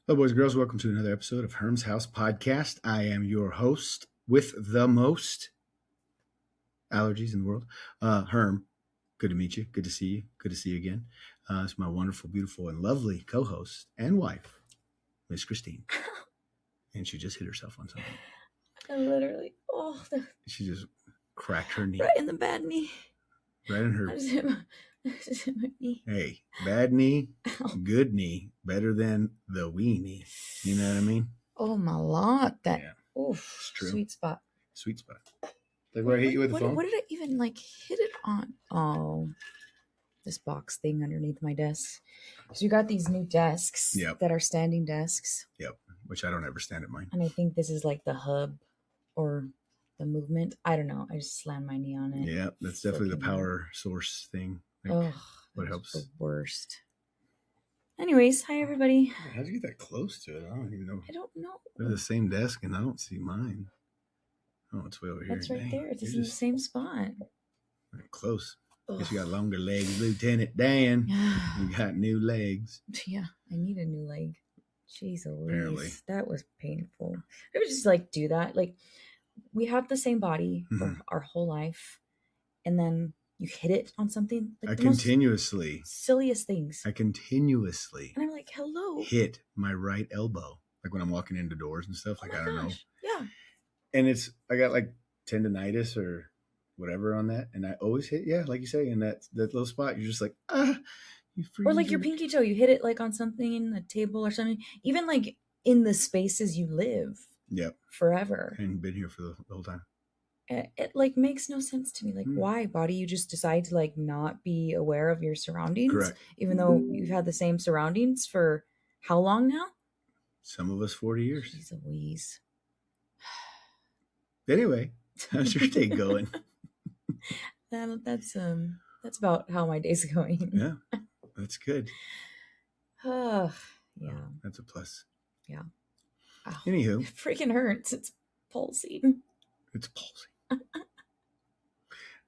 Hello, boys and girls. Welcome to another episode of Herm's House Podcast. I am your host with the most allergies in the world, Herm. Good to meet you. Good to see you. Good to see you again. It's my wonderful, beautiful, and lovely co-host and wife, Miss Christine. And she just hit herself on something. I literally, She just cracked her knee. right in the bad knee. Right in her. I just hit my knee. Hey, bad knee, good knee, better than the wee knee. You know what I mean? Oh my Lord, that It's true. sweet spot. Sweet spot. Like where I hit you with the phone? What did I even hit it on? Oh, this box thing underneath my desk. So you got these new desks that are standing desks. Yep. Which I don't ever stand at mine. And I think this is like the hub or the movement. I don't know. I just slammed my knee on it. Yeah, that's definitely the power source thing. What helps? The worst. Anyways, hi everybody. How'd you get that close to it? I don't even know. I don't know. They're the same desk, and I don't see mine. Oh, it's way over here. That's right there. It's in the same spot. Close. Guess you got longer legs, Lieutenant Dan. You got new legs. Yeah, I need a new leg. Jeez Apparently. Louise, that was painful. I would just do that. We have the same body for our whole life, and then you hit it on something. I continuously. Silliest things. I continuously. And I'm like, hello. Hit my right elbow. Like when I'm walking into doors and stuff. I don't know. Yeah. And I got tendonitis or whatever on that. And I always hit, like you say, in that little spot. You're just like, or your pinky toe. You hit it on something, a table or something. Even in the spaces you live. Yep. Forever. And been here for the whole time. It makes no sense to me. Why, body? You just decide to not be aware of your surroundings. Correct. Even though you've had the same surroundings for how long now? Some of us 40 years. Jeez Louise. Anyway, how's your day going? That's about how my day's going. Yeah, that's good. Yeah. That's a plus. Yeah. Ow. Anywho. It freaking hurts. It's pulsing. It's pulsing.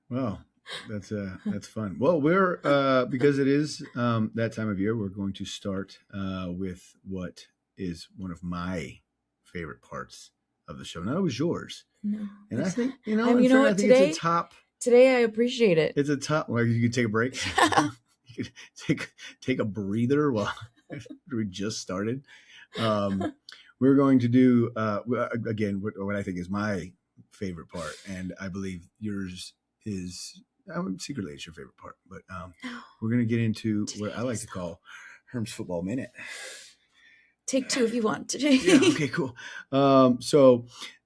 Well, that's fun. Well, we're because it is that time of year, we're going to start with what is one of my favorite parts of the show. Not always yours. No. And I think I think it's a top. Today I appreciate it. It's a top. Well, you could take a break. You could take a breather while we just started. We're going to do again what I think is my favorite part, and I believe yours is secretly it's your favorite part, but we're going to get into what I like to call Herm's Football Minute. Take two if you want to. Yeah, okay, cool. So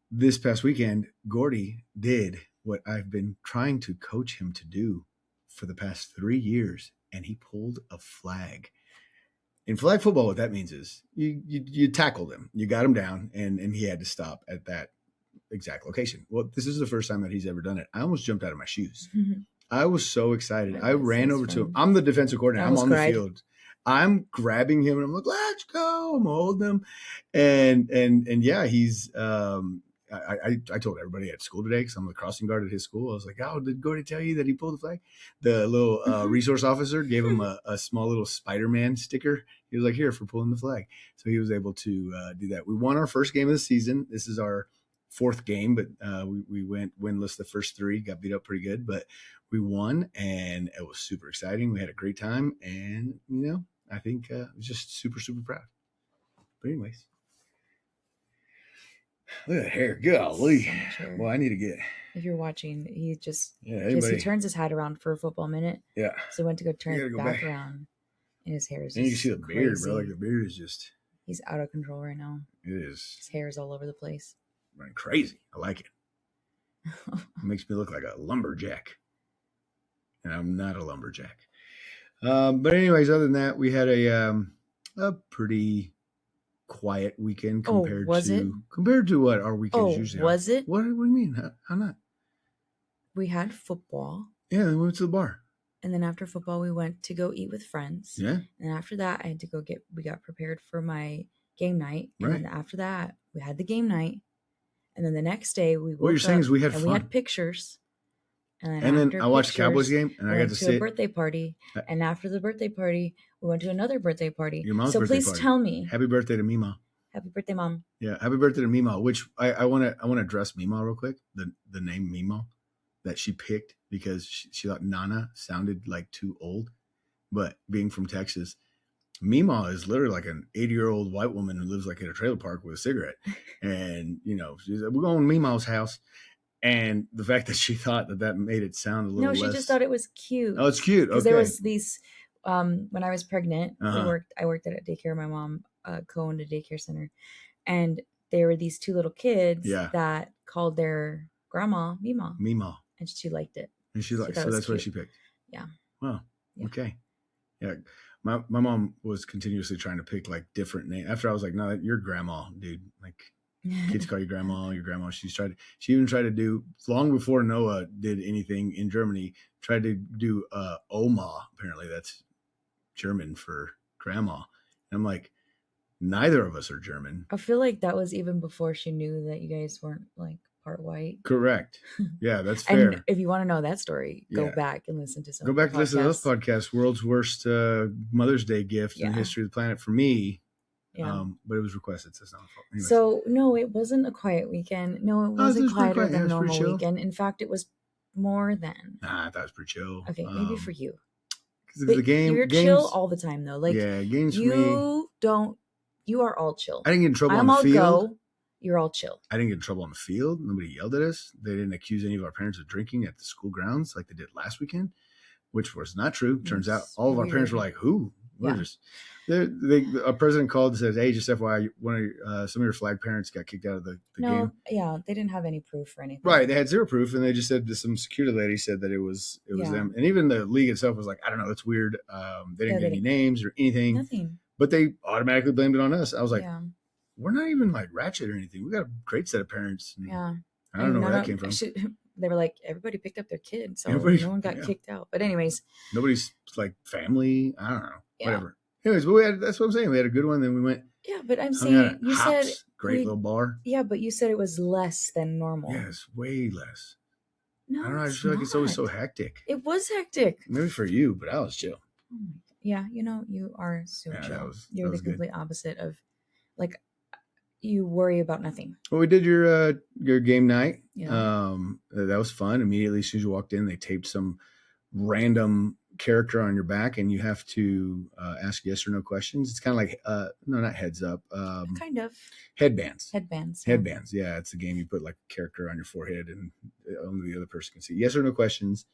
this past weekend, Gordy did what I've been trying to coach him to do for the past 3 years, and he pulled a flag. In flag football, what that means is you tackled him, you got him down, and he had to stop at that exact location. Well, this is the first time that he's ever done it. I almost jumped out of my shoes. Mm-hmm. I was so excited. I ran over to him. I'm the defensive coordinator. I'm on the field. I'm grabbing him and I'm like, let's go. I'm holding him. And yeah, he's I told everybody at school today, because I'm the crossing guard at his school. I was like, oh, did Gordy tell you that he pulled the flag? The little resource officer gave him a small little Spider-Man sticker. He was like, here, for pulling the flag. So he was able to do that. We won our first game of the season. This is our fourth game, but we went winless the first three, got beat up pretty good, but we won, and it was super exciting. We had a great time, and I think I was just super, super proud. But anyways, look at that hair. Golly. Well, I need to get. If you're watching, he just he turns his hat around for a football minute. Yeah. So he went to go turn it back around, and his hair is. And you can see the beard, bro. Like the beard is just. He's out of control right now. It is. His hair is all over the place. Running crazy. I like it. It makes me look like a lumberjack. And I'm not a lumberjack. But anyways, other than that, we had a pretty quiet weekend compared to what our weekends usually are. Was it? What do you mean? How not? We had football. Yeah, then we went to the bar. And then after football, we went to go eat with friends. Yeah. And after that, I had to we got prepared for my game night. And then after that, we had the game night. And then the next day, we woke What you're saying is we had fun. We had pictures. And then I watched the Cowboys game, and I got to sit. A birthday party, and after the birthday party, we went to another birthday party. Your mom's so birthday please party. Tell me. Happy birthday to Mima. Happy birthday, Mom. Yeah, happy birthday to Mima. Which I want to address Mima real quick. The name Mima that she picked because she thought Nana sounded like too old, but being from Texas, Mima is literally like an 80-year-old white woman who lives like in a trailer park with a cigarette, and she's like, we're going to Mima's house. And the fact that she thought that made it sound a little less. No, she just thought it was cute. Oh, it's cute. Because there was these, when I was pregnant, I worked at a daycare. My mom co-owned a daycare center. And there were these two little kids that called their grandma Mima. Mima. And she liked it. And so that's what she picked. Yeah. Wow. Yeah. Okay. Yeah. My mom was continuously trying to pick like different names. After I was like, no, you're grandma, dude. Like, kids call you grandma, your grandma. She even tried to do, long before Noah did anything in Germany, tried to do Oma. Apparently that's German for grandma. And I'm like, neither of us are German. I feel like that was even before she knew that you guys weren't like part white. Correct. Yeah, that's fair. And if you want to know that story, go back and listen to some. Go back and listen to those podcasts. World's worst Mother's Day gift in the history of the planet for me. Yeah. But it was requested, so it's not my fault. Anyways. So no, it wasn't a quiet weekend. No, it wasn't quieter than normal weekend. In fact, it was more than. Nah, I thought it was pretty chill. Okay, maybe for you. Because the game, you're chill all the time though. Like games for me. You are all chill. I didn't get in trouble on the field. You're all chill. I didn't get in trouble on the field. Nobody yelled at us. They didn't accuse any of our parents of drinking at the school grounds like they did last weekend, which was not true. Turns out all of our parents were like, who? Our president called and said, hey, just FYI, some of your flag parents got kicked out of the game. Yeah, they didn't have any proof or anything. Right, they had zero proof, and they just said some security lady said that it was them. And even the league itself was like, I don't know, it's weird. They didn't get any names or anything. Nothing. But they automatically blamed it on us. I was like, we're not even like ratchet or anything. We got a great set of parents. Yeah. I don't know where that came from. They were like, everybody picked up their kids, so no one got kicked out. But anyways. Nobody's like family. I don't know. Whatever. Anyways, but that's what I'm saying. We had a good one. Then we went. Yeah, but I'm saying you said great little bar. Yeah, but you said it was less than normal. Yeah, it's way less. No, I don't know. I just feel like it's always so hectic. It was hectic. Maybe for you, but I was chill. Yeah, you are so chill. You're the complete opposite of, like, you worry about nothing. Well, we did your game night. Yeah. That was fun. Immediately as soon as you walked in, they taped some random character on your back, and you have to ask yes or no questions. It's kind of like no, not heads up. Kind of headbands. Headbands. Yeah, it's a game you put like a character on your forehead, and only the other person can see. Yes or no questions.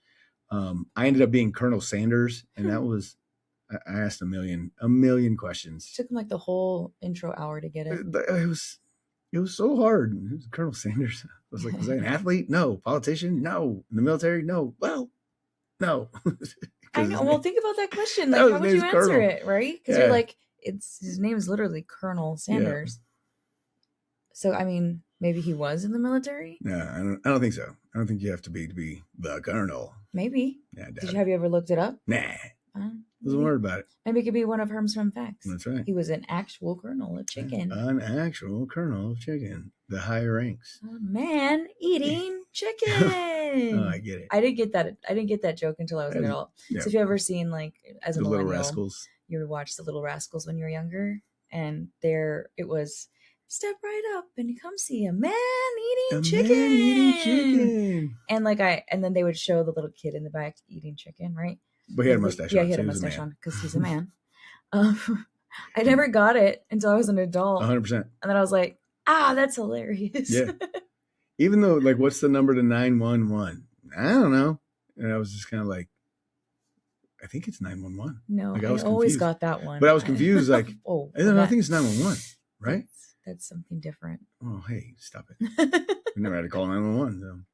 I ended up being Colonel Sanders, and that was I asked a million questions. It took him like the whole intro hour to get it. It was so hard. It was Colonel Sanders. I was like, was I an athlete? No. Politician? No. In the military? No. Well, no. I know. Well, think about that question. Like, how would you answer it, right? Because you're like, his name is literally Colonel Sanders. Yeah. So, I mean, maybe he was in the military. No, I don't think so. I don't think you have to be the colonel. Maybe. Yeah. Have you ever looked it up? Nah. Wasn't worried about it. Maybe it could be one of Herm's fun facts. That's right. He was an actual colonel of chicken. An actual colonel of chicken. The higher ranks. A man eating chicken. Oh, I get it. I didn't get that joke until I was an adult. Yeah. So if you ever seen, like, as a millennial, Little Rascals, you would watch the Little Rascals when you were younger, and there it was, step right up and come see a man eating chicken. And then they would show the little kid in the back eating chicken, right? But he had a mustache on. Yeah, he had a mustache on because he's a man. I never got it until I was an adult. 100%. And then I was like, that's hilarious. Yeah. Even though, like, what's the number to 911? I don't know. And I was just kind of like, I think it's 911. No, like, I always got that one. But I was confused. Like, I think it's 911, right? That's something different. Oh, hey, stop it. We never had to call 911.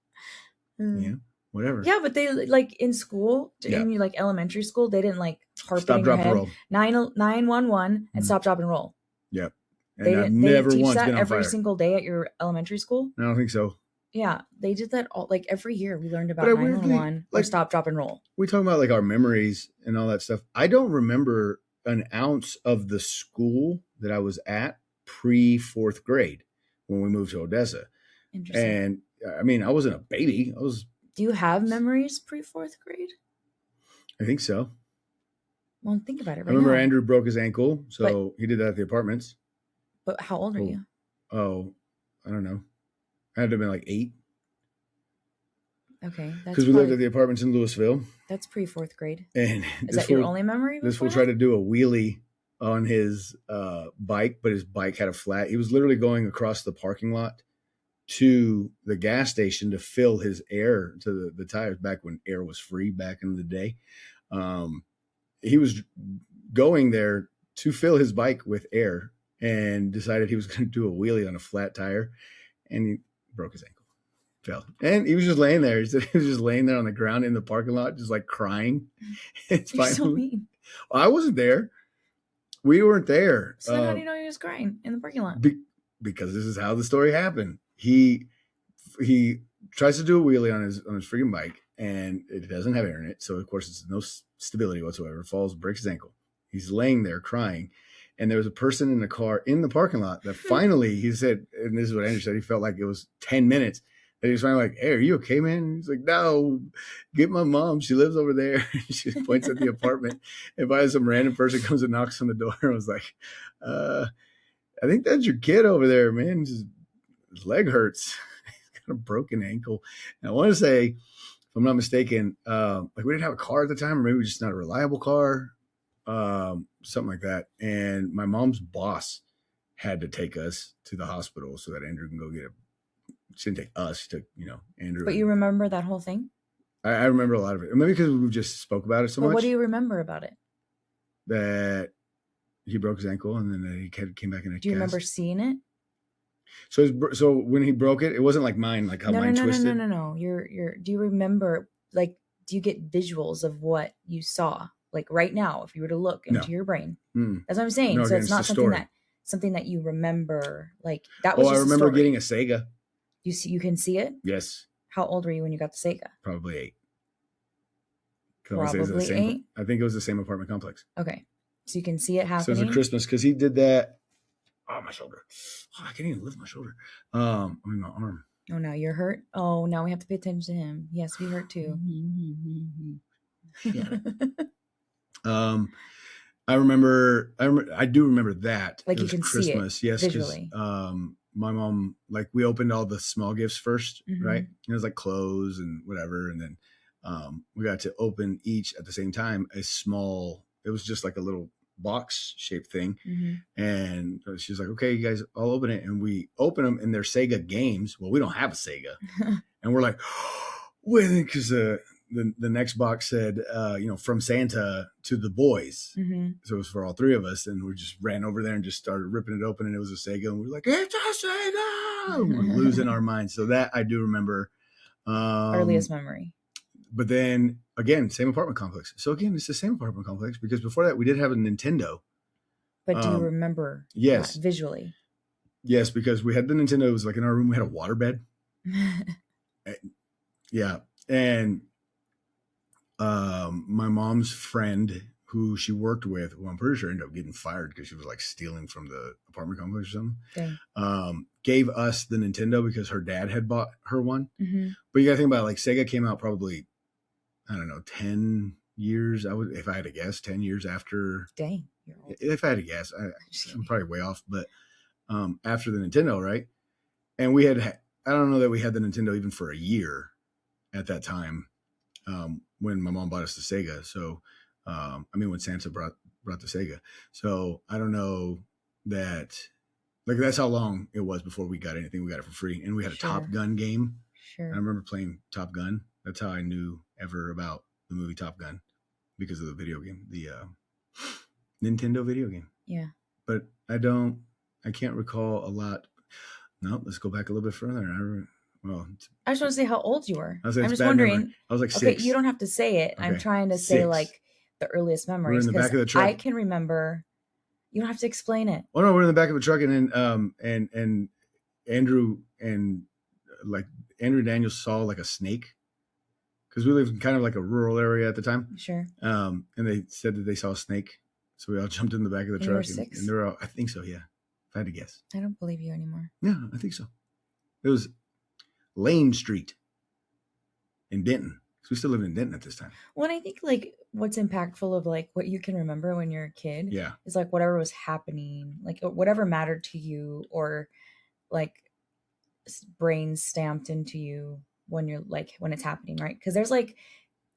So, yeah. Whatever. Yeah, but they, like, in school, in like elementary school, they didn't like harp in your head. 911 and stop, drop, and roll. Yep. And they didn't teach that every single day at your elementary school. I don't think so. Yeah, they did that all, like, every year. We learned about 911 or stop, drop, and roll. We talk about like our memories and all that stuff. I don't remember an ounce of the school that I was at pre-4th grade when we moved to Odessa. Interesting. And I mean, I wasn't a baby. I was Do you have memories pre-4th grade? I think so. Well, think about it I right remember now. Andrew broke his ankle, so he did that at the apartments. But how old are you? Oh, I don't know. I had to have been like 8. Okay, that's because we lived at the apartments in Louisville. That's pre-4th grade. And is that your only memory? This fool tried to do a wheelie on his bike, but his bike had a flat. He was literally going across the parking lot to the gas station to fill his air to the tires back when air was free back in the day. He was going there to fill his bike with air and decided he was going to do a wheelie on a flat tire, and he broke his ankle. Fell. And he was just laying there. He said he was just laying there on the ground in the parking lot, just like crying. It's You're so mean. I wasn't there. We weren't there. So then how do you know he was crying in the parking lot? Because this is how the story happened. He tries to do a wheelie on his freaking bike, and it doesn't have air in it. So of course it's no stability whatsoever. Falls, breaks his ankle. He's laying there crying. And there was a person in the car in the parking lot that finally, he said, and this is what Andrew said, he felt like it was 10 minutes. And he was finally like, "Hey, are you okay, man?" And he's like, "No, get my mom. She lives over there." She points at the apartment. And finally some random person comes and knocks on the door and was like, "I think that's your kid over there, man. His leg hurts. He's got a broken ankle." And I want to say, if I'm not mistaken, like we didn't have a car at the time, or maybe just not a reliable car, something like that. And my mom's boss had to take us to the hospital so that Andrew can go get a. She didn't take us, she took, Andrew. But you remember that whole thing? I remember a lot of it. Maybe because we just spoke about it so much. What do you remember about it? That he broke his ankle and then he came back in a cast. Do you remember seeing it? So when he broke it, it wasn't like mine, like how mine twisted. No. Do you remember, like, do you get visuals of what you saw? Like right now, if you were to look into your brain. That's what I'm saying. No, so it's not something that you remember. Like that was. I remember getting a Sega. You can see it? Yes. How old were you when you got the Sega? Probably 8. Probably 8? I think it was the same apartment complex. Okay. So you can see it happening? So it was a Christmas, because he did that. Oh, my shoulder. Oh, I can't even lift my shoulder. I mean, my arm. Oh, now you're hurt? Oh, now we have to pay attention to him. He has to be hurt too. I do remember that. Like you can Christmas. See it visually. Yes, my mom, like, we opened all the small gifts first, right? It was like clothes and whatever. And then we got to open each at the same time it was just like a little box shaped thing. And she was like, "Okay, you guys all open it." And we open them, and they're Sega games. Well, we don't have a Sega. And we're like, wait, because the next box said, from Santa to the boys. So it was for all 3 of us. And we just ran over there and just started ripping it open. And it was a Sega. And we were like, "It's a Sega!" And we're losing our minds. So that I do remember. Earliest memory. But then, again, same apartment complex. So again, it's the same apartment complex, because before that, we did have a Nintendo. But do you remember yes. that visually? Yes, because we had the Nintendo. It was like in our room, we had a waterbed. Yeah. And my mom's friend, who she worked with, who I'm pretty sure ended up getting fired because she was like stealing from the apartment complex or something, gave us the Nintendo because her dad had bought her one. But you got to think about it, like Sega came out probably, I don't know, 10 years. If I had to guess, 10 years after. Dang, you're old. If I had to guess, I'm probably way off, but after the Nintendo, right? And we had, I don't know that we had the Nintendo even for a year at that time, when my mom bought us the Sega. So, when Santa brought the Sega. So I don't know that, like, that's how long it was before we got anything. We got it for free. And we had a Top Gun game. Sure. And I remember playing Top Gun. That's how I knew ever about the movie Top Gun, because of the video game, the Nintendo video game. Yeah. But I can't recall a lot. No, let's go back a little bit further. I just want to say how old you were. I'm just wondering. Memory. I was like 6. Okay, you don't have to say it. Okay. I'm trying to say 6. like the earliest memories. We're in the back of the truck. I can remember. You don't have to explain it. Oh no, we're in the back of the truck, and then and Andrew and Daniel saw like a snake, because we lived in kind of like a rural area at the time. Sure. And they said that they saw a snake, so we all jumped in the back of the truck. You were 6? And they were all, I think so, yeah. If I had to guess. I don't believe you anymore. Yeah, I think so. It was Lane Street in Denton. Because we still lived in Denton at this time. Well, and I think like what's impactful of like what you can remember when you're a kid Yeah. is like whatever was happening, like whatever mattered to you, or like brain stamped into you when you're like when it's happening, right? Because there's like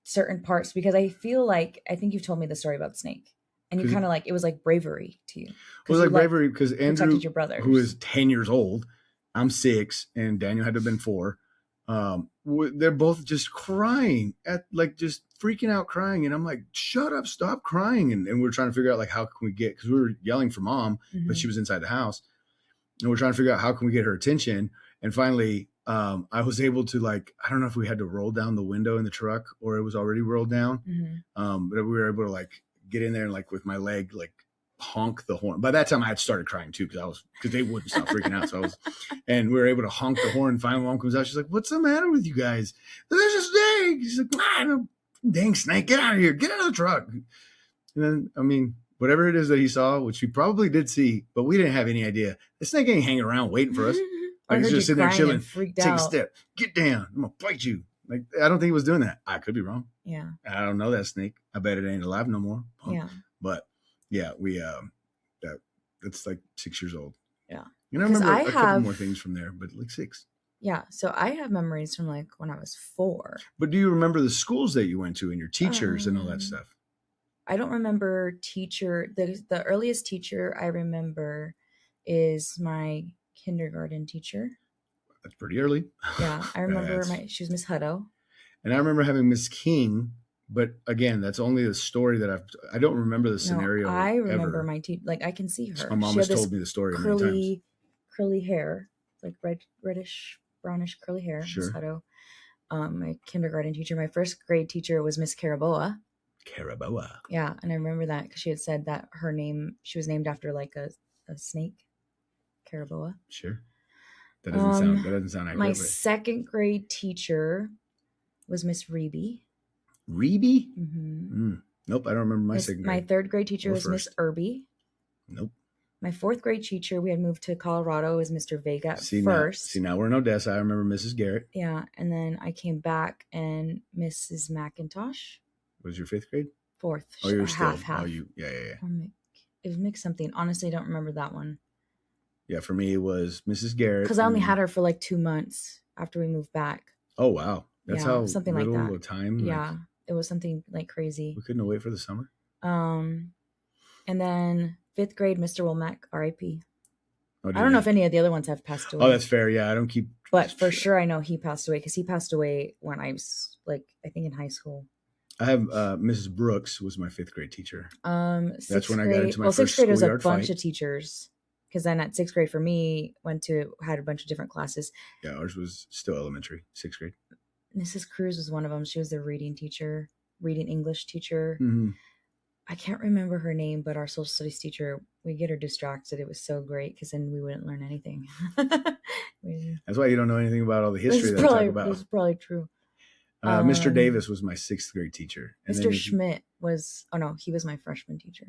certain parts, because I feel like I think you've told me the story about the snake, and you kind of like it was like bravery to you. It was like bravery because Andrew, protected your brothers, who is 10 years old, I'm 6, and Daniel had to have been 4. They're both just crying at like just freaking out crying, and I'm like, shut up, stop crying, and we're trying to figure out like how can we get, because we were yelling for mom, but she was inside the house, and we're trying to figure out how can we get her attention. And finally I was able to, like, I don't know if we had to roll down the window in the truck or it was already rolled down, but we were able to like get in there and like with my leg like honk the horn. By that time I had started crying too, because they wouldn't stop freaking out. So and we were able to honk the horn. Finally mom comes out, she's like, what's the matter with you guys? There's a snake. She's like, dang snake, get out of here, get out of the truck. And then, I mean, whatever it is that he saw, which he probably did see, but we didn't have any idea. The snake ain't hanging around waiting for us. Like, he's just sitting there chilling. Take a step, get down, I'm gonna bite you. Like, I don't think he was doing that. I could be wrong. Yeah, I don't know that snake. I bet it ain't alive no more. Yeah, but yeah, we that's like 6 years old. Yeah, and I remember a couple more things from there, but like 6. Yeah, so I have memories from like when I was 4. But do you remember the schools that you went to and your teachers and all that stuff? I don't remember teacher. The earliest teacher I remember is my kindergarten teacher. That's pretty early. Yeah, I remember she was Miss Hutto. And I remember having Miss King, but again, that's only the story that I don't remember the scenario. I remember ever. my teacher, like I can see her. My mom has told me the story many times. Curly hair, like reddish, brownish curly hair. Sure. Miss Hutto. My kindergarten teacher, my first grade teacher was Miss Caraboa. Caraboa. Yeah, and I remember that because she had said that she was named after like a snake. Caraboa. Sure. That doesn't sound accurate. My second grade teacher was Miss Reeby. Reeby? Mm-hmm. Nope, I don't remember my second grade. My third grade teacher was Miss Irby. Nope. My fourth grade teacher, we had moved to Colorado, was Mr. Vega first. Now we're in Odessa. I remember Mrs. Garrett. Yeah, and then I came back and Mrs. McIntosh. Was your 5th grade? 4th. Oh, you were still half. Oh, yeah. It was mixed something. Honestly, I don't remember that one. Yeah, for me it was Mrs. Garrett. Because I only had her for like 2 months after we moved back. Oh wow, that's how something little like that. Of time. Yeah, it was something like crazy. We couldn't wait for the summer. And then 5th grade, Mr. Womack, R.I.P. I don't know if any of the other ones have passed away. Oh, that's fair. Yeah, I don't keep. But for sure, I know he passed away because he passed away when I was like, I think in high school. I have Mrs. Brooks was my 5th grade teacher. That's when I got into my first 6th grade was a schoolyard bunch fight. of teachers. Because then at 6th grade for me, had a bunch of different classes. Yeah, ours was still elementary, 6th grade. Mrs. Cruz was one of them. She was the reading English teacher. Mm-hmm. I can't remember her name, but our social studies teacher, we get her distracted. It was so great because then we wouldn't learn anything. That's why you don't know anything about all the history that I talk about. This is probably true. Mr. Davis was my 6th grade teacher. And Mr. Schmidt he was my freshman teacher.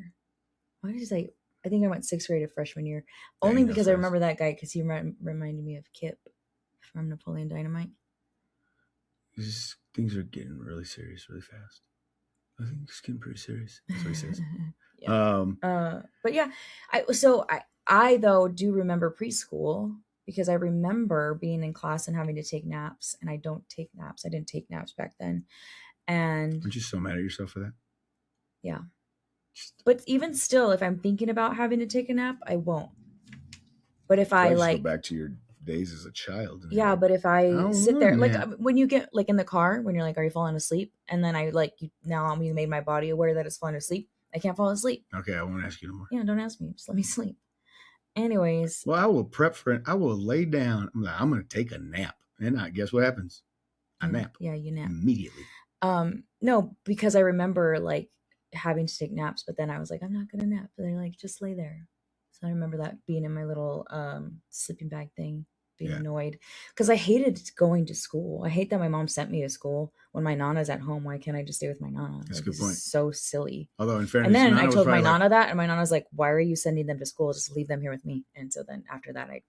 Why did I say? I think I went 6th grade of freshman year. Only because I remember that guy because he reminded me of Kip from Napoleon Dynamite. These things are getting really serious really fast. I think it's getting pretty serious. That's what he says. Yeah. But yeah, I though do remember preschool because I remember being in class and having to take naps, and I don't take naps. I didn't take naps back then. And aren't you so mad at yourself for that? Yeah. But even still, if I'm thinking about having to take a nap, I won't. But if I like go back to your days as a child. Yeah, but if I sit there, like when you get like in the car, when you're like, are you falling asleep? And then I like, you made my body aware that it's falling asleep. I can't fall asleep. Okay, I won't ask you no more. Yeah, don't ask me. Just let me sleep. Anyways. Well, I will prep for it. I will lay down. I'm like, I'm going to take a nap. And guess what happens? I nap. Yeah, you nap. Immediately. No, because I remember like having to take naps, but then I was like, I'm not going to nap. And they're like, just lay there. So I remember that being in my little sleeping bag thing, being annoyed because I hated going to school. I hate that my mom sent me to school when my Nana's at home. Why can't I just stay with my Nana? That's like, a good point. So silly. Although in fairness, and then I told my Nana that, and my Nana's like, why are you sending them to school? Just leave them here with me. And so then after that, I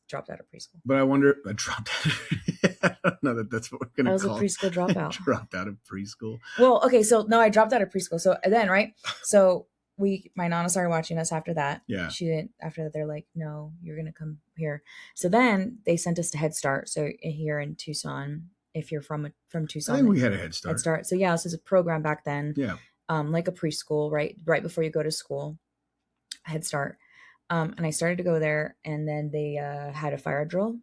dropped out of preschool. But I wonder, I dropped out. I don't know that's what we're I going was to a call. preschool dropout. Dropped out of preschool. Well, okay, so no, I dropped out of preschool. So then, right? So my Nana started watching us after that. Yeah. She didn't, after that, they're like, no, you're going to come here. So then they sent us to Head Start. So here in Tucson, if you're from Tucson. I think we had a Head Start. Head Start. So yeah, this is a program back then. Yeah. Like a preschool, right before you go to school. Head Start. And I started to go there, and then they had a fire drill,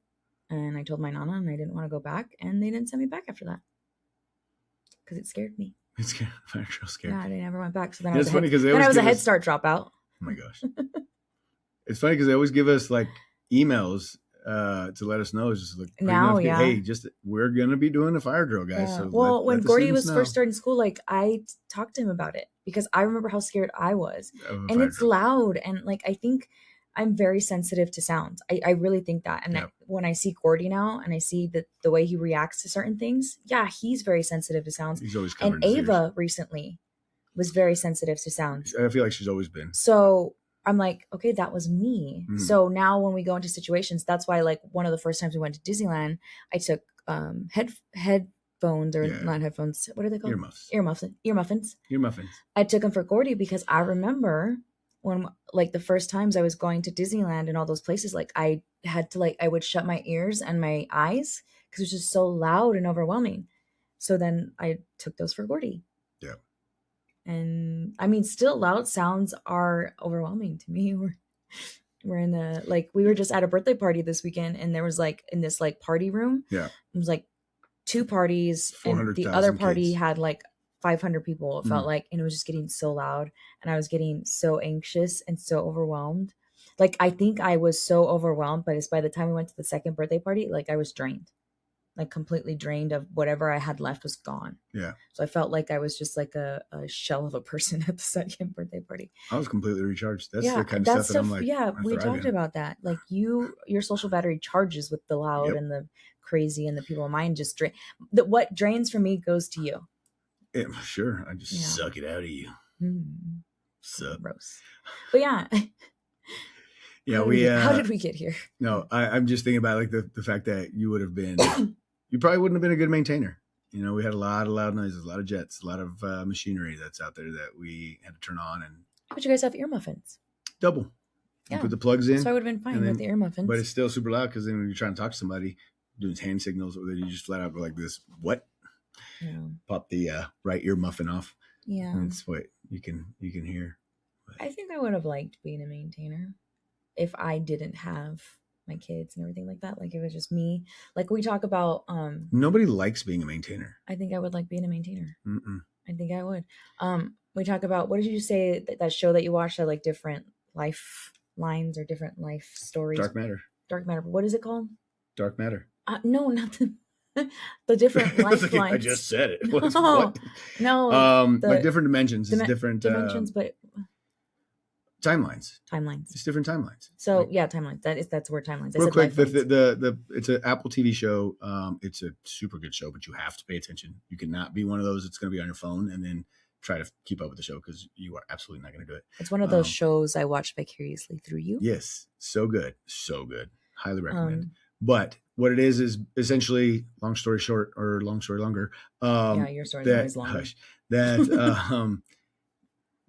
and I told my Nana, and I didn't want to go back, and they didn't send me back after that because it scared me. It's fire drill scared. Yeah, I never went back. So then Yeah, I was a Head Start dropout. Oh my gosh. It's funny because they always give us like emails to let us know. It's just like now, yeah. Hey, we're gonna be doing a fire drill, guys. Yeah. So well, when Gordy was know. first starting school, like I talked to him about it because I remember how scared I was, and it's drill. loud, and like I think I'm very sensitive to sounds. I really think that, and when I see Gordy now, and I see the way he reacts to certain things, yeah, he's very sensitive to sounds. He's always and Ava recently was very sensitive to sounds. I feel like she's always been. So I'm like, okay, that was me. Mm-hmm. So now when we go into situations, that's why like one of the first times we went to Disneyland, I took headphones or not headphones. What are they called? Earmuffins. I took them for Gordy because I remember when like the first times I was going to Disneyland and all those places, like I had to I would shut my ears and my eyes because it was just so loud and overwhelming. So then I took those for Gordy. Yeah. And I mean, still loud sounds are overwhelming to me. We're in we were just at a birthday party this weekend, and there was like in this like party room. Yeah. It was like 2 parties, and the other party had like 500 people. It felt like, and it was just getting so loud, and I was getting so anxious and so overwhelmed. Like I think I was so overwhelmed, but by the time we went to the second birthday party, like I was drained. Like completely drained of whatever I had left was gone. Yeah. So I felt like I was just like a shell of a person at the second birthday party. I was completely recharged. That's the kind of stuff that I'm like. Yeah, we talked about that. Like your social battery charges with the loud and the crazy and the people. Mine just drain. What drains from me goes to you. Yeah, sure. I just suck it out of you. Suck. Gross. But yeah. Yeah, how did we get here? No, I'm just thinking about like the fact that you would have been. You probably wouldn't have been a good maintainer. You know, we had a lot of loud noises, a lot of jets, a lot of machinery that's out there that we had to turn on. But you guys have earmuffins. Double. You put the plugs in. So I would have been fine with the earmuffins. But it's still super loud because then when you're trying to talk to somebody, doing hand signals, or then you just flat out go like this, what? Yeah. Pop the right ear muffin off. Yeah. And it's what you can hear. But I think I would have liked being a maintainer if I didn't have my kids and everything like that. Like it was just me. Like we talk about nobody likes being a maintainer. I think I would like being a maintainer. Mm-mm. I think I would. We talk about, what did you say that show that you watched that like different life lines or different life stories? Dark Matter. What is it called? Dark Matter. No, not the different lifelines. I just said it. What? No. Like different dimensions. It's different dimensions, but timelines. It's different timelines. So timelines. That's where timelines. Real quick, it's an Apple TV show. It's a super good show, but you have to pay attention. You cannot be one of those that's going to be on your phone and then try to keep up with the show because you are absolutely not going to do it. It's one of those shows I watched vicariously through you. Yes, so good, highly recommend. But what it is essentially, long story short or long story longer. Your story's always long. That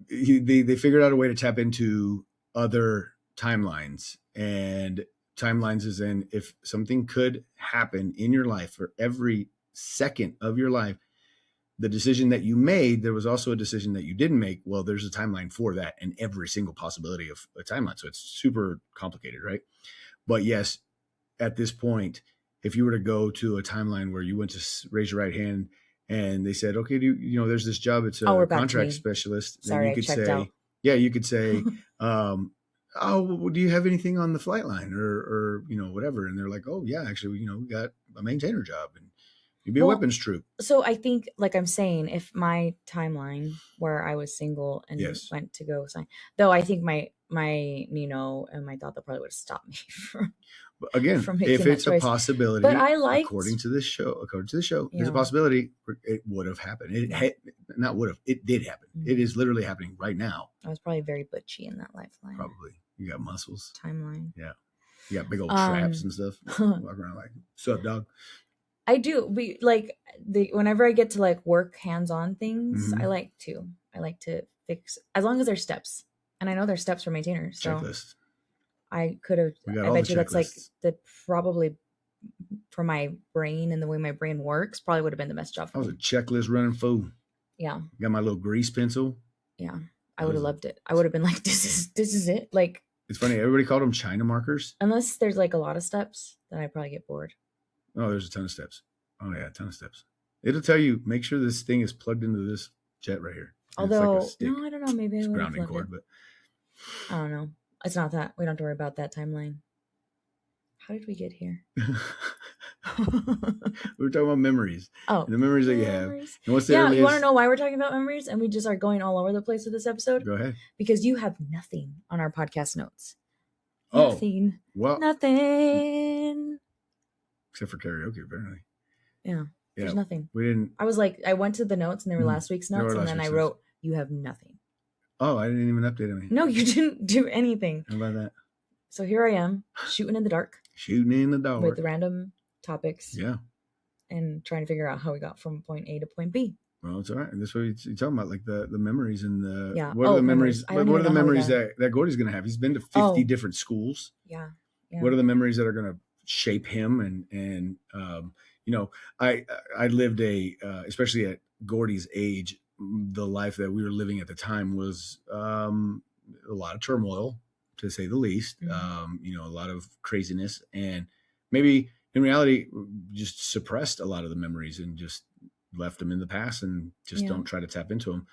they figured out a way to tap into other timelines, and timelines is in if something could happen in your life for every second of your life, the decision that you made, there was also a decision that you didn't make. Well, there's a timeline for that and every single possibility of a timeline. So it's super complicated, right? But yes, at this point, if you were to go to a timeline where you went to raise your right hand and they said, okay, there's this job. It's a contract specialist. Sorry, you could I checked out. Yeah, you could say, do you have anything on the flight line or whatever? And they're like, oh yeah, actually, we got a maintainer job and you'd be a weapons troop. So I think, like I'm saying, if my timeline where I was single and went to go sign, though I think my Nino and my thought that probably would have stopped me from. Again, if it's a possibility, but according to the show, there's a possibility it would have happened. It did happen. Mm-hmm. It is literally happening right now. I was probably very butchy in that lifeline. Probably. You got muscles. Timeline. Yeah. You got big old traps and stuff. Walk around like, what's up, dog? I do. We like whenever I get to like work hands-on things, Mhm. I like to fix as long as there's steps. And I know there's steps for maintainers. So Checklist. I could have We got I all the bet you that's like checklists. the probably for my brain and the way my brain works, probably would have been the best job I for was a me. checklist running fool. Yeah. Got my little grease pencil. Yeah. I would have loved it. I would have been like, this is it. Like, It's funny. Everybody called them China markers. unless there's like a lot of steps, then I'd probably get bored. Oh, there's a ton of steps. Oh yeah, a ton of steps. It'll tell you, make sure this thing is plugged into this jet right here. And Although, it's like a stick. no, I don't know. Maybe I It's would have grounding loved cord, it. but I don't know. It's not that. We don't have to worry about that timeline. How did we get here? we were talking about memories. Oh, And the memories that you have. memories. And what's the Yeah, earliest? you want to know why we're talking about memories and we just are going all over the place with this episode? Go ahead. Because you have nothing on our podcast notes. Oh, Nothing. well, Nothing. except for karaoke, apparently. Yeah. There's nothing. We didn't. I was like, I went to the notes and they were last week's They were notes, and last then I week's wrote, you have nothing. Oh, I didn't even update me. No, you didn't do anything. How about that? So here I am, shooting in the dark Shooting in the dark. with random topics Yeah. and trying to figure out how we got from point A to point B. Well, it's all right. And that's what you're talking about, like the memories and the Yeah. What are the memories? I don't What are even the know how we memories got- that Gordy's gonna have? He's been to 50 different schools. Yeah. What are the memories that are gonna shape him? And you know, I lived especially at Gordy's age, the life that we were living at the time was a lot of turmoil, to say the least. Mm-hmm. You know, a lot of craziness, and maybe in reality, just suppressed a lot of the memories and just left them in the past and just don't try to tap into them.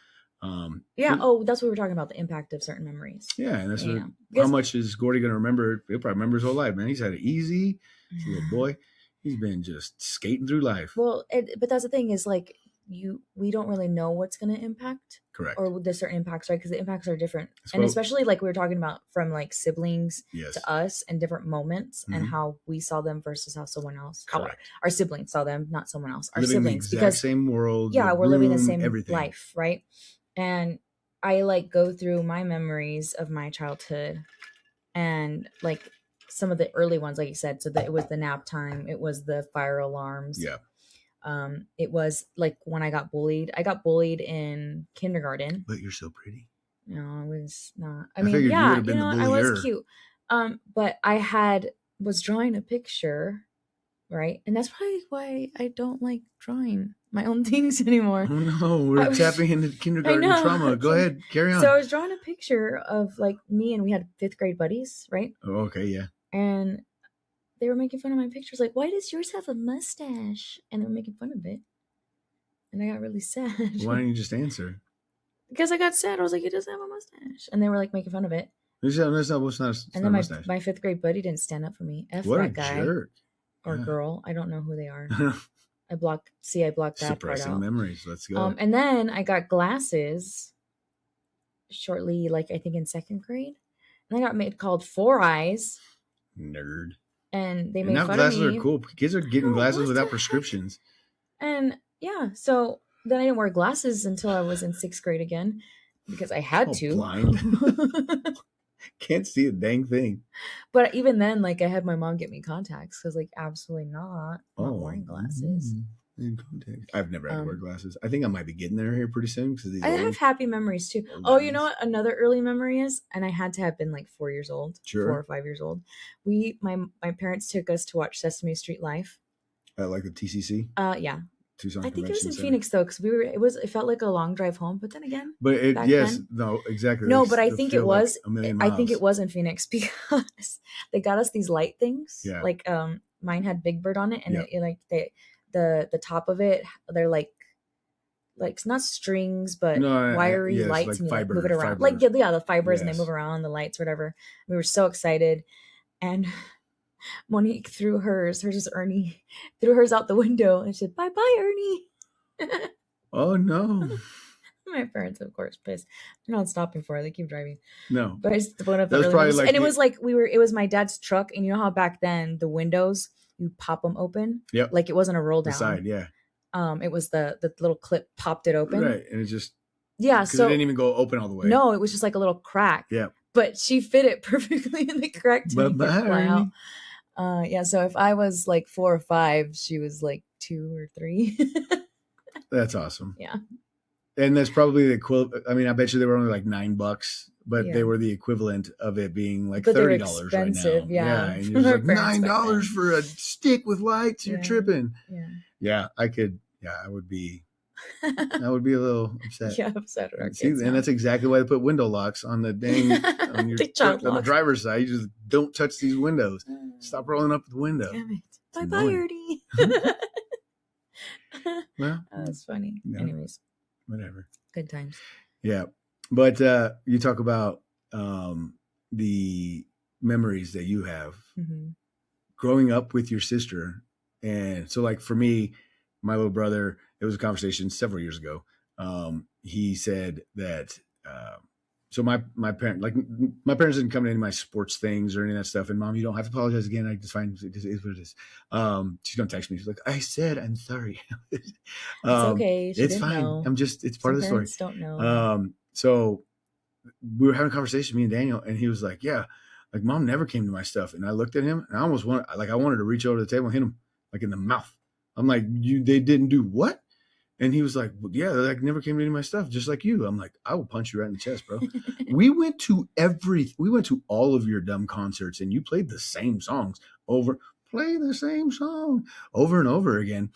Yeah. Oh, that's what we were talking about, the impact of certain memories. Yeah. And that's how much is Gordy going to remember? He'll probably remember his whole life, man. He's had it easy. He's a little boy. He's been just skating through life. Well, but that's the thing is like we don't really know what's going to impact. Correct. Or the certain impacts, right? Because the impacts are different. And especially like we were talking about from like siblings to us and different moments and how we saw them versus how someone else, how our siblings saw them, not someone else. Our living siblings. The exact same world. Yeah, we're living the same everything. life, right? And I like go through my memories of my childhood and like some of the early ones, like you said. So that it was the nap time, it was the fire alarms. Yeah. It was like when I got bullied. I got bullied in kindergarten. But you're so pretty. No, I was not. I mean, yeah, I was cute. But I was drawing a picture, right? And that's probably why I don't like drawing my own things anymore. Oh no, we're tapping into kindergarten trauma. Go ahead, carry on. So I was drawing a picture of like me, and we had 5th grade buddies, right? Oh, okay, yeah. And they were making fun of my pictures, like, why does yours have a mustache? And they were making fun of it. And I got really sad. Why didn't you just answer? Because I got sad. I was like, he doesn't have a mustache. And they were like making fun of it. And then my 5th grade buddy didn't stand up for me. What that a guy. Jerk. Or girl. I don't know who they are. I blocked that part out. Suppressing memories. Let's go. And then I got glasses shortly, like I think in 2nd grade. And I got called 4 Eyes. Nerd. And they made fun of me. Glasses are cool. Kids are getting glasses without prescriptions. And yeah, so then I didn't wear glasses until I was in 6th grade again because I had to. Blind. Can't see a dang thing. But even then, like I had my mom get me contacts because, like, absolutely not. I'm not wearing glasses. I've never had to wear glasses. I think I might be getting there here pretty soon because I have happy memories too. Oh, you know what? Another early memory is, and I had to have been like 4 years old, 4 or 5 years old. My parents took us to watch Sesame Street live. Like the TCC. Yeah. Tucson I think it was in Center. Phoenix though, because it felt like a long drive home. But then again, no, exactly. No, but I think it was. I think it was in Phoenix because they got us these light things. Yeah. Like mine had Big Bird on it, and the top of it, they're like not strings, but wiry lights, like and you fiber, move it around. fiber. The fibers, and they move around, the lights, whatever. We were so excited, and Monique threw hers is Ernie, threw hers out the window and said, "Bye-bye, Ernie." Oh no. My parents, of course, pissed. They're not stopping for it. They keep driving. No. But I just went up the and it was like it was my dad's truck, and you know how back then the windows, you pop them open? Yep. Like it wasn't a roll down. The side, yeah. It was the little clip popped it open. Right. And it just so it didn't even go open all the way. No, it was just like a little crack. Yeah. But she fit it perfectly in the crack to make it fly out. So if I was like 4 or 5, she was like 2 or 3. That's awesome. Yeah. And that's probably the equivalent. I mean, I bet you they were only like $9, but Yeah. they were the equivalent of it being like But they're $30 right now. expensive, yeah, And for you're just our like parents back $9 then. for a stick with lights. You're Yeah. tripping. Yeah. Yeah, I could. Yeah, I would be. I would be a little upset. Yeah, upset at our See, kids. and that's exactly why they put window locks on the dang on your The child on the locks. driver's side. You just don't touch these windows. Stop rolling up the window. Damn it. It's Bye bye, annoying. Ernie. Well, That's funny. no. Anyways, whatever. good times. Yeah, but you talk about the memories that you have Mm-hmm. growing up with your sister, and so like for me, my little brother, it was a conversation several years ago. He said that. So my parents didn't come to any of my sports things or any of that stuff. And Mom, you don't have to apologize again. I just find it is what it is. She's gonna text me. She's like, I said I'm sorry. It's okay. She It's didn't fine. know. It's part of the story. Parents don't know. So we were having a conversation, me and Daniel, and he was like, yeah, like Mom never came to my stuff. And I looked at him and I wanted to reach over to the table and hit him like in the mouth. I'm like, they didn't do what? And he was like, well, yeah, they like never came to any of my stuff, just like you. I'm like, I will punch you right in the chest, bro. we went to all of your dumb concerts and you played the same songs over and over again.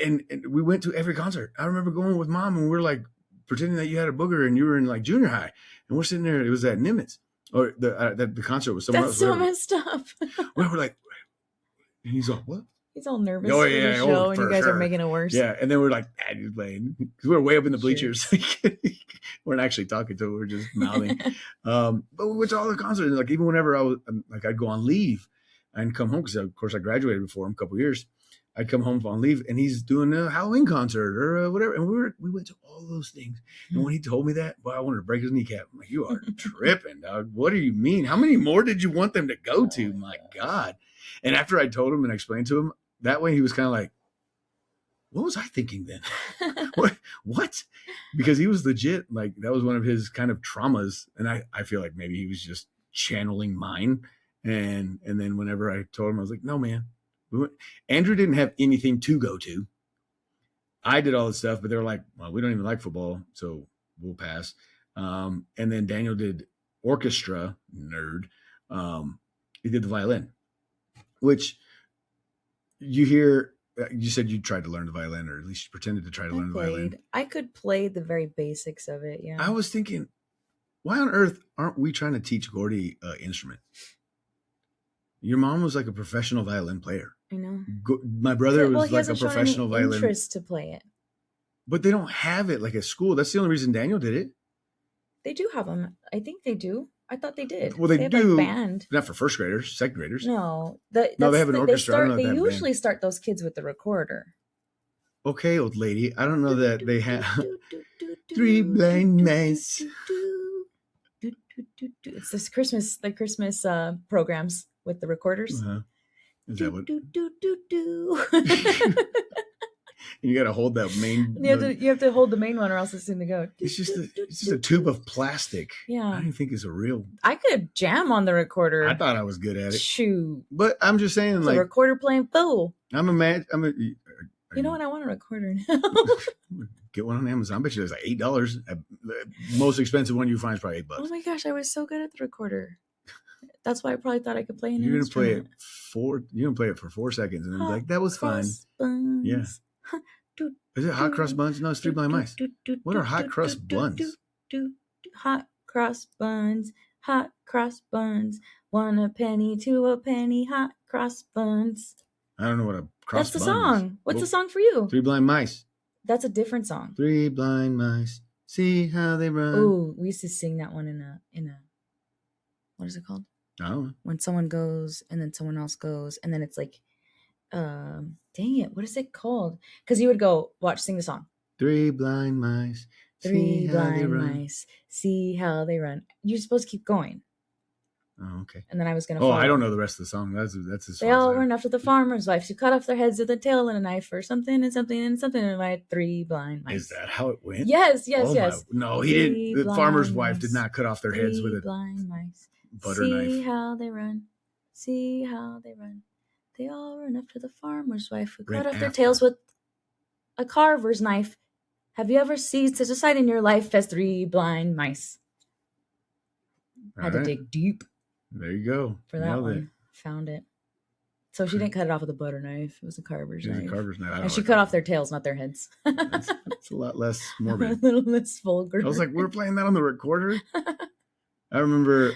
And we went to every concert. I remember going with Mom and we were like pretending that you had a booger and you were in like junior high. And we're sitting there, it was at Nimitz. Or the concert was somewhere That's else. so messed up. We're like, and he's like, what? He's all nervous Oh, for yeah, the show, and for you guys sure. are making it worse. Yeah, and then we're like, you're playing. Because we're way up in the bleachers. We're not actually talking to him. We're just mouthing. But we went to all the concerts. Like, even whenever I was, like, I'd go on leave and come home, because, of course, I graduated before him a couple of years. I'd come home on leave, and he's doing a Halloween concert or whatever. And we went to all those things. And when he told me that, boy, I wanted to break his kneecap. I'm like, you are tripping, dog. What do you mean? How many more did you want them to go to? My God. And after I told him and explained to him, that way he was kind of like, what was I thinking then? What? Because he was legit. Like, that was one of his kind of traumas. And I feel like maybe he was just channeling mine. And then whenever I told him, I was like, no, man. Andrew didn't have anything to go to. I did all this stuff, but they were like, well, we don't even like football, so we'll pass. And then Daniel did orchestra, nerd. He did the violin, which you hear. You said you tried to learn the violin, or at least you pretended to try to learn the violin. I could play the very basics of it, yeah. I was thinking, why on earth aren't we trying to teach Gordy an instrument? Your mom was like a professional violin player. I know. My brother was like a professional violin. violin. Interest to play it. But they don't have it like at school. That's the only reason Daniel did it. They do have them. I think they do. I thought they did. Well, they have do. Like band. Not for first graders, second graders. No. They have an orchestra. They usually start those kids with the recorder. Okay, old lady. I don't know that they have three blind mice. It's this Christmas, the Christmas programs with the recorders. Uh-huh. Is that what? You got to hold that main. You have to hold the main one, or else it's going to go. It's just a tube of plastic. Yeah, I don't think it's a real. I could jam on the recorder. I thought I was good at it. Shoot, but I'm just saying, like, a recorder playing fool. You know what? I want a recorder now. Get one on Amazon. I bet you there's like $8. Most expensive one you find is probably $8. Oh my gosh, I was so good at the recorder. That's why I probably thought I could play an You're instrument. You're gonna play it for 4 seconds, and then be like, that was fun. Buns. Yeah. Is it hot cross buns? No, it's Three Blind Mice. What are hot cross buns? Hot cross buns. Hot cross buns. 1 a penny, 2 a penny. Hot cross buns. I don't know what a cross That's the bun song. is. What's the song for you? Three Blind Mice. That's a different song. Three blind mice. See how they run. Oh, we used to sing that one in a what is it called? I don't know. When someone goes and then someone else goes, and then it's like, dang it, what is it called? Because you would go sing the song. Three blind mice. Three blind mice. See how they run. You're supposed to keep going. Oh, okay. And then I was gonna. I don't know the rest of the song. That's as they all run after the farmer's wife. She cut off their heads with a tail and a knife, or something and something and something. And I had 3 blind mice. Is that how it went? Yes. No, he didn't. The farmer's wife did not cut off their heads with a blind mice. butter knife. See how they run. See how they run. They all run up to the farmer's wife who Ran cut off their after. tails with a carver's knife. Have you ever seen such a sight in your life as 3 blind mice? Had to dig deep There you go. for that Nailed one. it. Found it. So she didn't cut it off with a butter knife. It was a carver's It was knife. a carver's knife. And she cut off their tails, not their heads. It's a lot less A morbid. little less vulgar. I was like, we're playing that on the recorder. I remember,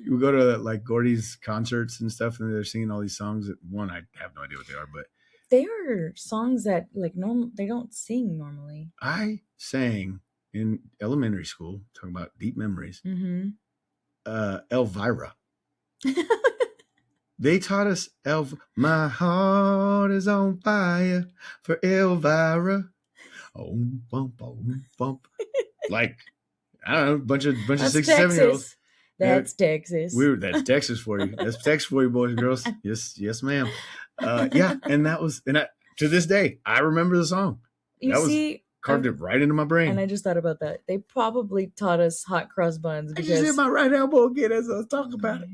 we go to like Gordy's concerts and stuff, and they're singing all these songs. That one, I have no idea what they are, but they are songs that like they don't sing normally. I sang in elementary school, talking about deep memories. Mm-hmm. Elvira. They taught us my heart is on fire for Elvira. Oh, bump, bump. Like, I don't know, bunch of 6 and 7 year olds. That's Texas. That's Texas for you. That's Texas for you, boys and girls. Yes, ma'am. Yeah, and to this day, I remember the song. Carved it right into my brain. And I just thought about that. They probably taught us hot cross buns. I just hit my right elbow again as I was talking about it.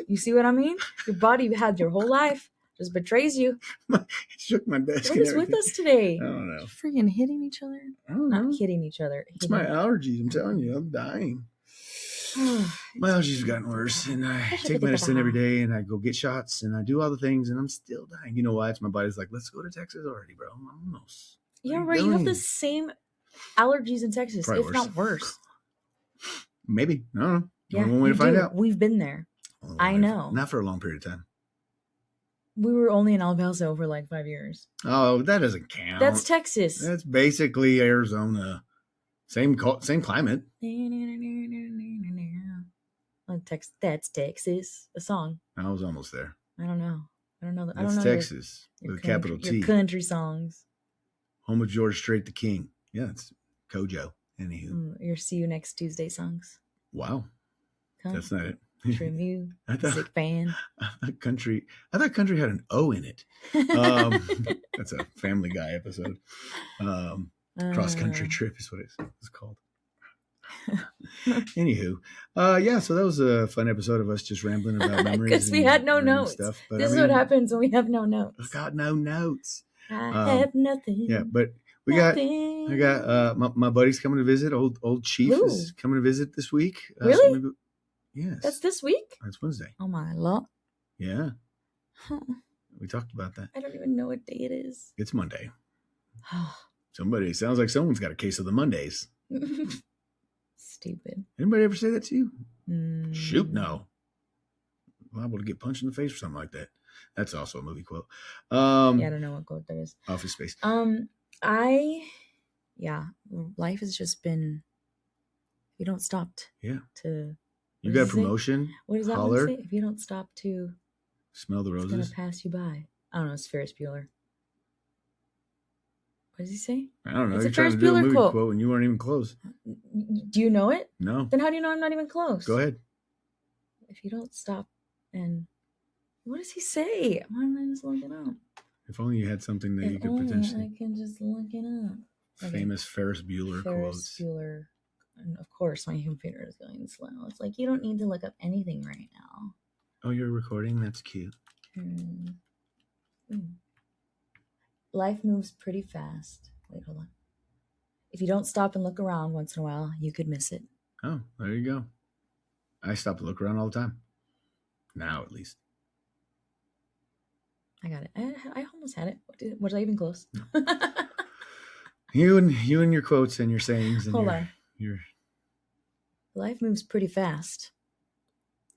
You see what I mean? Your body you had your whole life just betrays you. It shook my desk. What is with us today? I don't know. Freaking hitting each other? I don't know. Not hitting each other. It's my allergies. I'm telling you, I'm dying. My allergies have gotten worse, and I take medicine every day, and I go get shots, and I do all the things, and I'm still dying. You know why? It's my body's like, let's go to Texas already, bro. I'm almost. Yeah, right. You have the same allergies in Texas, Probably if not worse. Maybe. I don't know. Yeah, one way to find out. We've been there. I know. Not for a long period of time. We were only in El Paso for like 5 years. Oh, that doesn't count. That's Texas. That's basically Arizona. Same climate. That's Texas. A song. I was almost there. I don't know. That's Texas with a capital T. Your country songs. Home of George Strait the King. Yeah, it's Kojo. Anywho. Your See You Next Tuesday songs. Wow. That's not it. True music fan. I thought country had an O in it. That's a Family Guy episode. Cross country trip is what it's called. Anywho, yeah, so that was a fun episode of us just rambling about memories. Because we had no notes. Stuff, but this is what happens when we have no notes. I got no notes. I have nothing. Yeah, but I got my buddy's coming to visit. Old Chief is coming to visit this week. Really? So yes. That's this week? That's Wednesday. Oh my Lord. Yeah. We talked about that. I don't even know what day it is. It's Monday. Sounds like someone's got a case of the Mondays. Stupid. Anybody ever say that to you? Shoot, no. Liable to get punched in the face or something like that. That's also a movie quote. Yeah, I don't know what quote that is. Office Space. Life has just been. You don't stop. You got a promotion. What does that one say? If you don't stop to smell the roses, it's gonna pass you by. I don't know. It's Ferris Bueller. What does he say? I don't know. It's You're a trying Ferris to do a Bueller movie quote. quote and you weren't even close. Do you know it? No. Then how do you know I'm not even close? Go ahead. If you don't stop and what does he say? Why don't I just look it up? If only you had something that you could potentially. I can just look it up. Famous Ferris Bueller quotes. Ferris Bueller. And of course, my computer is going slow. It's like, you don't need to look up anything right now. Oh, you're recording? That's cute. Life moves pretty fast. Wait, hold on. If you don't stop and look around once in a while, you could miss it. Oh, there you go. I stop to look around all the time. Now, at least. I got it. I almost had it. Was I even close? No. You and your quotes and your sayings. And hold on. Your... Life moves pretty fast.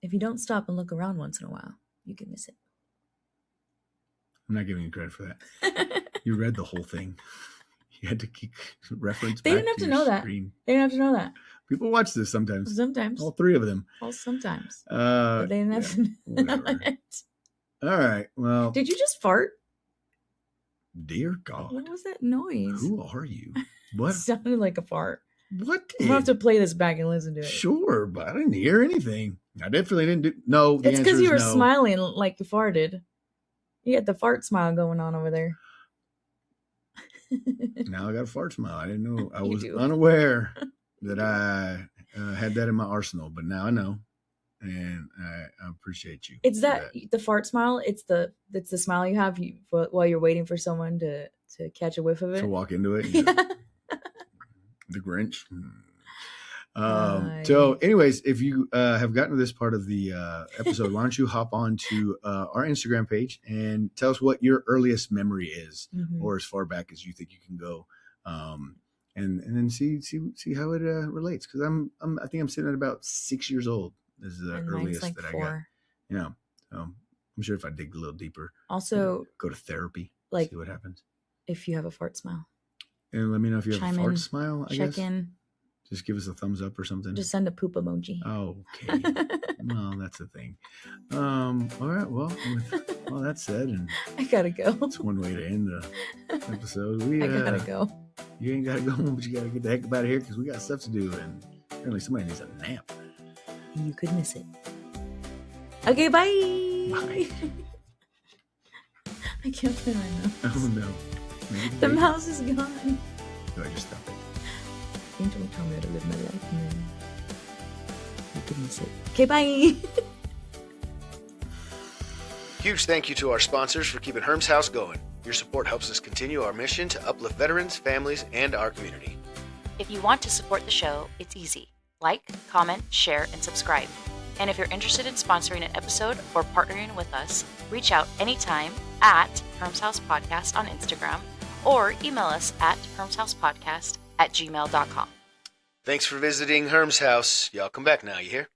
If you don't stop and look around once in a while, you can miss it. I'm not giving you credit for that. You read the whole thing. You had to keep reference. They didn't have to know that. They didn't have to know that. People watch this sometimes. Sometimes. All three of them. Sometimes. But they didn't have to know it. All right. Well. Did you just fart? Dear God. What was that noise? Who are you? What? It sounded like a fart. What? I'm going to have to play this back and listen to it. Sure, but I didn't hear anything. I definitely didn't do. No, it's because you were smiling like you farted. You got the fart smile going on over there. Now I got a fart smile. I didn't know. I was unaware that I had that in my arsenal, but now I know. and I appreciate you. It's for that the fart smile. It's the smile you have while you're waiting for someone to catch a whiff of it. to walk into it. Yeah. The Grinch. So, anyways, if you have gotten to this part of the episode, why don't you hop on to our Instagram page and tell us what your earliest memory is, or as far back as you think you can go, and then see how it relates. Because I think I'm sitting at about 6 years old. This is the earliest like that 4. I got. Yeah, so I'm sure if I dig a little deeper, also go to therapy, see what happens. If you have a fart smile, and let me know if you have a fart smile. Check in. Just give us a thumbs up or something. Just send a poop emoji. Okay. Well, that's the thing. All right. Well, with all that said, and I gotta go. That's one way to end the episode. I gotta go. You ain't gotta go, but you gotta get the heck out of here because we got stuff to do, and apparently somebody needs a nap. You could miss it. Okay, bye. Bye. I can't find my mouse. Oh no. The mouse is gone. Do I just stop it? You don't tell me how to live my life, and then you could miss it. Okay, bye. Huge thank you to our sponsors for keeping Herm's House going. Your support helps us continue our mission to uplift veterans, families, and our community. If you want to support the show, it's easy. Like, comment, share, and subscribe. And if you're interested in sponsoring an episode or partnering with us, reach out anytime at Herm's House Podcast on Instagram or email us at hermshousepodcast@gmail.com. Thanks for visiting Herm's House. Y'all come back now, you hear?